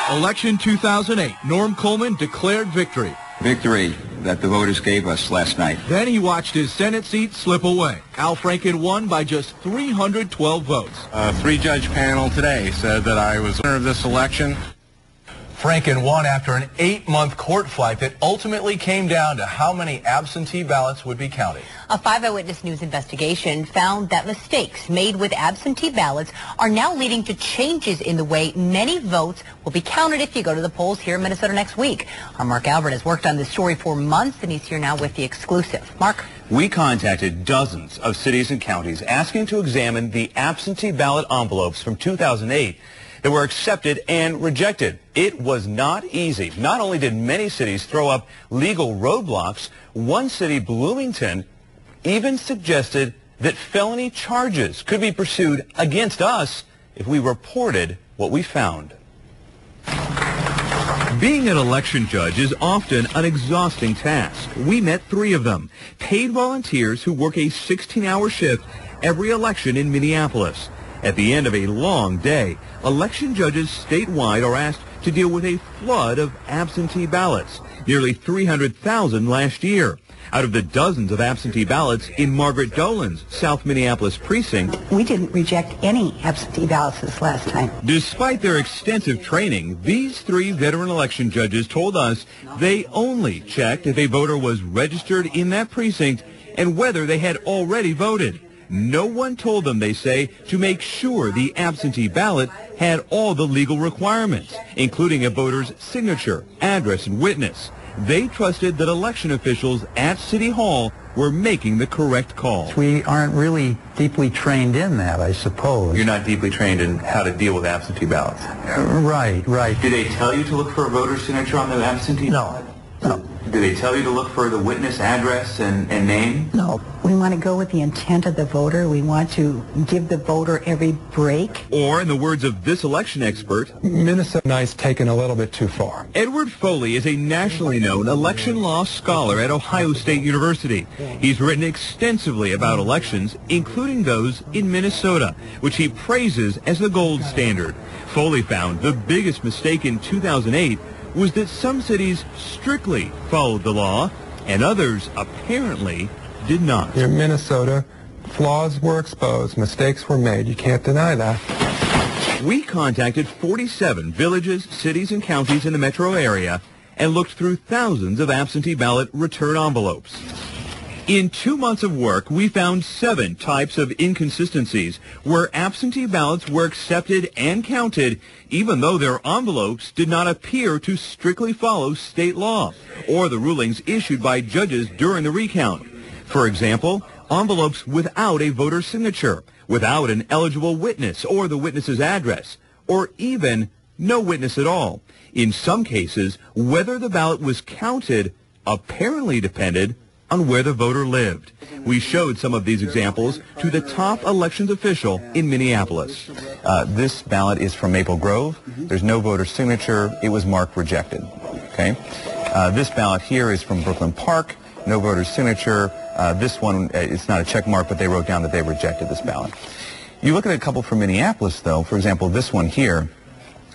Election 2008, Norm Coleman declared victory. Victory that the voters gave us last night. Then he watched his Senate seat slip away. Al Franken won by just 312 votes. A three-judge panel today said that I was winner of this election. Franken won after an 8-month court fight that ultimately came down to how many absentee ballots would be counted. A 5 Eyewitness News investigation found that mistakes made with absentee ballots are now leading to changes in the way many votes will be counted if you go to the polls here in Minnesota next week. Our Mark Albert has worked on this story for months, and he's here now with the exclusive. Mark? We contacted dozens of cities and counties asking to examine the absentee ballot envelopes from 2008 that were accepted and rejected. It was not easy. Not only did many cities throw up legal roadblocks, one city, Bloomington, even suggested that felony charges could be pursued against us if we reported what we found. Being an election judge is often an exhausting task. We met 3 of them, paid volunteers who work a 16-hour shift every election in Minneapolis. At the end of a long day, election judges statewide are asked to deal with a flood of absentee ballots, nearly 300,000 last year. Out of the dozens of absentee ballots in Margaret Dolan's South Minneapolis precinct, we didn't reject any absentee ballots this last time. Despite their extensive training, these 3 veteran election judges told us they only checked if a voter was registered in that precinct and whether they had already voted. No one told them, they say, to make sure the absentee ballot had all the legal requirements, including a voter's signature, address, and witness. They trusted that election officials at City Hall were making the correct call. We aren't really deeply trained in that, I suppose. You're not deeply trained in how to deal with absentee ballots. Right. Did they tell you to look for a voter's signature on the absentee ballot? No. Did they tell you to look for the witness, address, and name? No. We want to go with the intent of the voter. We want to give the voter every break. Or, in the words of this election expert, Minnesota's taken a little bit too far. Edward Foley is a nationally known election law scholar at Ohio State University. He's written extensively about elections, including those in Minnesota, which he praises as the gold standard. Foley found the biggest mistake in 2008 was that some cities strictly followed the law and others apparently did not. In Minnesota, flaws were exposed, mistakes were made. You can't deny that. We contacted 47 villages, cities, and counties in the metro area and looked through thousands of absentee ballot return envelopes. In 2 months of work, we found 7 types of inconsistencies where absentee ballots were accepted and counted even though their envelopes did not appear to strictly follow state law or the rulings issued by judges during the recount. For example, envelopes without a voter's signature, without an eligible witness or the witness's address, or even no witness at all. In some cases, whether the ballot was counted apparently depended on where the voter lived. We showed some of these examples to the top elections official in Minneapolis. This ballot is from Maple Grove. There's no voter signature. It was marked rejected. Okay. This ballot here is from Brooklyn Park. No voter signature. This one, it's not a check mark, but they wrote down that they rejected this ballot. You look at a couple from Minneapolis, though. For example, this one here,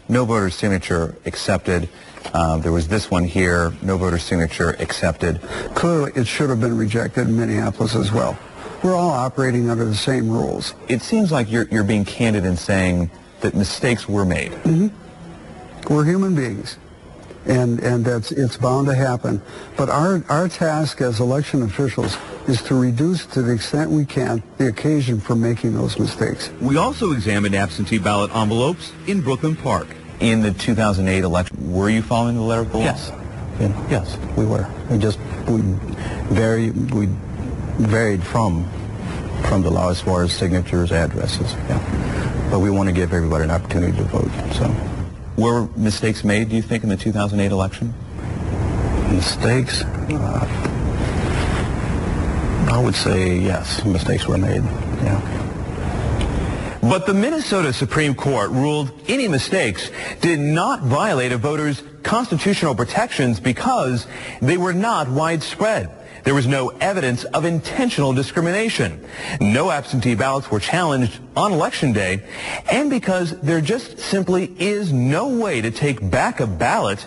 no voter signature accepted. There was this one here, no voter signature accepted. Clearly, it should have been rejected in Minneapolis as well. We're all operating under the same rules. It seems like you're being candid in saying that mistakes were made. Mm-hmm. We're human beings, and it's bound to happen. But our task as election officials is to reduce to the extent we can the occasion for making those mistakes. We also examined absentee ballot envelopes in Brooklyn Park. In the 2008 election, were you following the letter of the law? Yes. Yes, we were. We varied from the law as far as signatures, addresses. Yeah. But we want to give everybody an opportunity to vote. So, were mistakes made, do you think, in the 2008 election? Mistakes? I would say yes. Mistakes were made. Yeah. But the Minnesota Supreme Court ruled any mistakes did not violate a voter's constitutional protections because they were not widespread. There was no evidence of intentional discrimination. No absentee ballots were challenged on Election Day, and because there just simply is no way to take back a ballot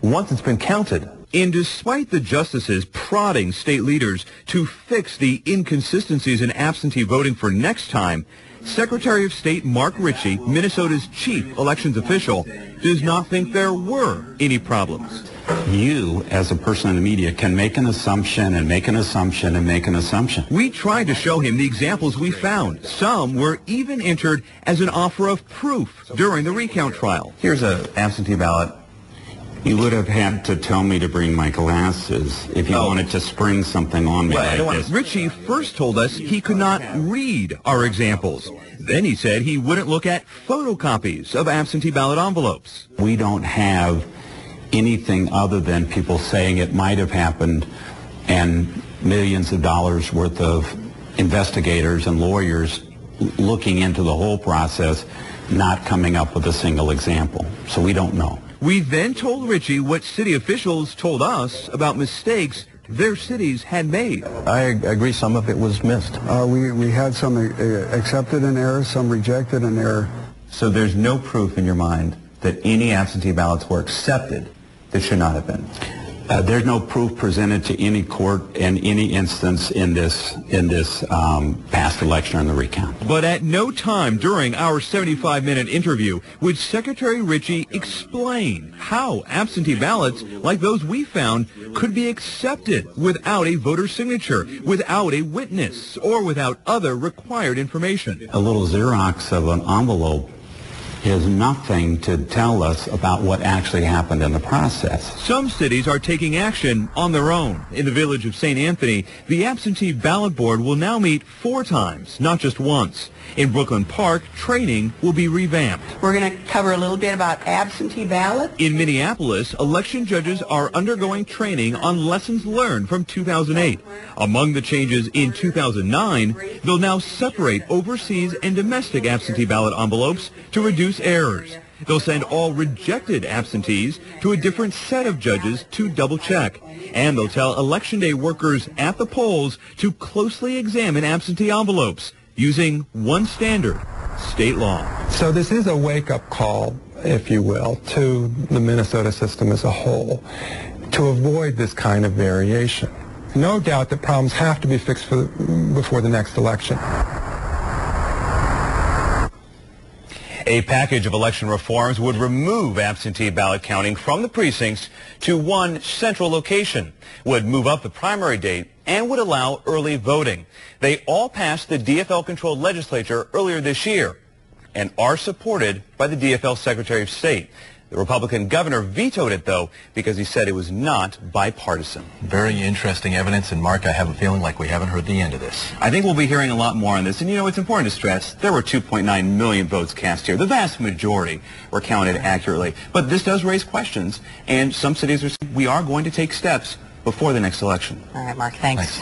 once it's been counted. And despite the justices prodding state leaders to fix the inconsistencies in absentee voting for next time, Secretary of State Mark Ritchie, Minnesota's chief elections official, does not think there were any problems. You, as a person in the media, can make an assumption and make an assumption and make an assumption. We tried to show him the examples we found. Some were even entered as an offer of proof during the recount trial. Here's an absentee ballot. You would have had to tell me to bring my glasses if you wanted to spring something on me like this. Ritchie first told us he could not read our examples. Then he said he wouldn't look at photocopies of absentee ballot envelopes. We don't have anything other than people saying it might have happened and millions of dollars worth of investigators and lawyers looking into the whole process, not coming up with a single example. So we don't know. We then told Ritchie what city officials told us about mistakes their cities had made. I agree some of it was missed. We had some accepted in error, some rejected in error. So there's no proof in your mind that any absentee ballots were accepted that should not have been? There's no proof presented to any court in any instance in this past election or in the recount. But at no time during our 75-minute interview would Secretary Ritchie explain how absentee ballots like those we found could be accepted without a voter signature, without a witness, or without other required information. A little Xerox of an envelope is nothing to tell us about what actually happened in the process. Some cities are taking action on their own. In the village of St. Anthony, the absentee ballot board will now meet 4 times, not just once. In Brooklyn Park, training will be revamped. We're going to cover a little bit about absentee ballots. In Minneapolis, election judges are undergoing training on lessons learned from 2008. Among the changes in 2009, they'll now separate overseas and domestic absentee ballot envelopes to reduce errors. They'll send all rejected absentees to a different set of judges to double-check. And they'll tell Election Day workers at the polls to closely examine absentee envelopes using one standard, state law. So this is a wake-up call, if you will, to the Minnesota system as a whole to avoid this kind of variation. No doubt that problems have to be fixed before the next election. A package of election reforms would remove absentee ballot counting from the precincts to one central location, would move up the primary date, and would allow early voting. They all passed the DFL-controlled legislature earlier this year and are supported by the DFL Secretary of State. The Republican governor vetoed it, though, because he said it was not bipartisan. Very interesting evidence, and Mark, I have a feeling like we haven't heard the end of this. I think we'll be hearing a lot more on this, and you know, it's important to stress there were 2.9 million votes cast here. The vast majority were counted accurately, but this does raise questions, and some cities are saying we are going to take steps before the next election. All right, Mark, thanks.